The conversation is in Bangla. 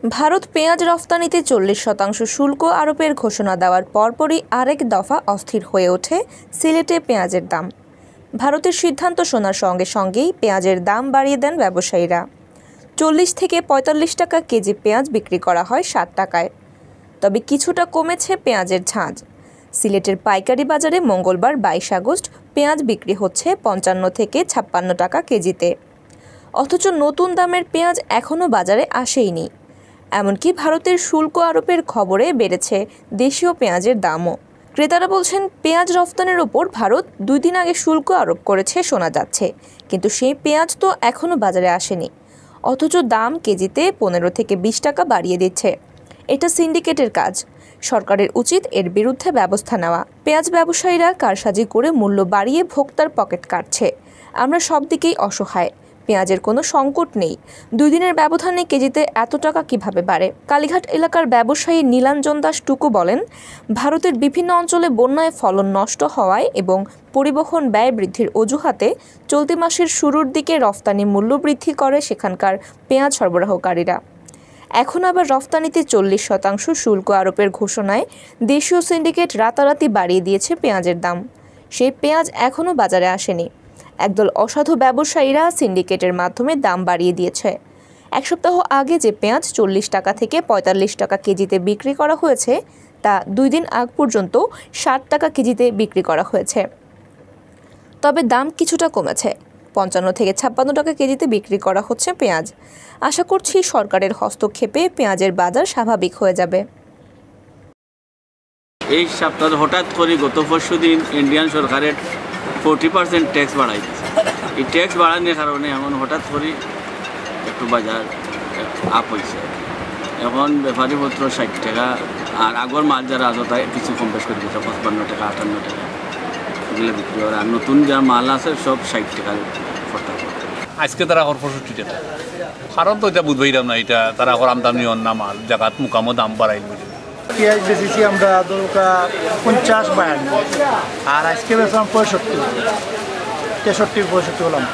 ভারত পেঁয়াজ রফতানিতে 40% শুল্ক আরোপের ঘোষণা দেওয়ার পরপরই আরেক দফা অস্থির হয়ে ওঠে সিলেটে পেঁয়াজের দাম। ভারতের সিদ্ধান্ত শোনার সঙ্গে সঙ্গেই পেঁয়াজের দাম বাড়িয়ে দেন ব্যবসায়ীরা। 40 থেকে 45 টাকা কেজি পেঁয়াজ বিক্রি করা হয় 60 টাকায়। তবে কিছুটা কমেছে পেঁয়াজের ঝাঁজ। সিলেটের পাইকারি বাজারে মঙ্গলবার 22 আগস্ট পেঁয়াজ বিক্রি হচ্ছে 55 থেকে 56 টাকা কেজিতে। অথচ নতুন দামের পেঁয়াজ এখনও বাজারে আসেইনি। এমনকি ভারতের শুল্ক আরোপের খবরে বেড়েছে দেশীয় পেঁয়াজের দামও। ক্রেতারা বলছেন, পেঁয়াজ রফতানির ওপর ভারত 2 দিন আগে শুল্ক আরোপ করেছে শোনা যাচ্ছে, কিন্তু সেই পেঁয়াজ তো এখনও বাজারে আসেনি। অথচ দাম কেজিতে 15 থেকে 20 টাকা বাড়িয়ে দিচ্ছে। এটা সিন্ডিকেটের কাজ। সরকারের উচিত এর বিরুদ্ধে ব্যবস্থা নেওয়া। পেঁয়াজ ব্যবসায়ীরা কারসাজি করে মূল্য বাড়িয়ে ভোক্তার পকেট কাটছে। আমরা সব দিকেই অসহায়। পেঁয়াজের কোনো সংকট নেই। 2 দিনের ব্যবধানে কেজিতে এত টাকা কিভাবে বাড়ে? কালীঘাট এলাকার ব্যবসায়ী নীলাঞ্জন দাস টুকু বলেন, ভারতের বিভিন্ন অঞ্চলে বন্যায় ফলন নষ্ট হওয়ায় এবং পরিবহন ব্যয় বৃদ্ধির অজুহাতে চলতি মাসের শুরুর দিকে রফতানি মূল্য বৃদ্ধি করে সেখানকার পেঁয়াজ সরবরাহকারীরা। এখন আবার রফতানিতে 40% শুল্ক আরোপের ঘোষণায় দেশীয় সিন্ডিকেট রাতারাতি বাড়িয়ে দিয়েছে পেঁয়াজের দাম। সেই পেঁয়াজ এখনও বাজারে আসেনি। একদল অসাধু ব্যবসায়ীরা সিন্ডিকেটের মাধ্যমে দাম বাড়িয়ে দিয়েছে। 1 সপ্তাহ আগে যে পেঁয়াজ 40 টাকা থেকে 45 টাকা কেজিতে বিক্রি করা হয়েছে, তা 2 দিন আগ পর্যন্ত 60 টাকা কেজিতে বিক্রি করা হয়েছে। তবে দাম কিছুটা কমেছে। 55 থেকে 56 টাকা কেজিতে বিক্রি করা হচ্ছে পেঁয়াজ। আশা করছি সরকারের হস্তক্ষেপে পেঁয়াজের বাজার স্বাভাবিক হয়ে যাবে। এই সপ্তাহে হঠাৎ করে গত পরশু দিন ইন্ডিয়ান সরকারের 40% ট্যাক্স বাড়াই দিয়েছে। এই ট্যাক্স বাড়ানোর কারণে এখন হঠাৎ করে একটু বাজার আপ হয়েছে। এখন ব্যাপারীপত্র 60 টাকা, আর আগর মাল যারা আছে তাই কিছু কম বেশ করে দিতে 55 টাকা 58 টাকা এগুলো বিক্রি করে। আর নতুন যা মাল আছে সব 60 টাকার ফটা। আজকে তারা 65 টাকা, কারণ তো এটা বুঝবাইলাম না, এটা তারা আমদানি অন্য মাল জায়গাত মুকামো দাম বাড়াই। পেঁয়াজ বেশিছি আমরা দরকা 50-52, আর আজকে বেশি 65, 63-65 হলাম।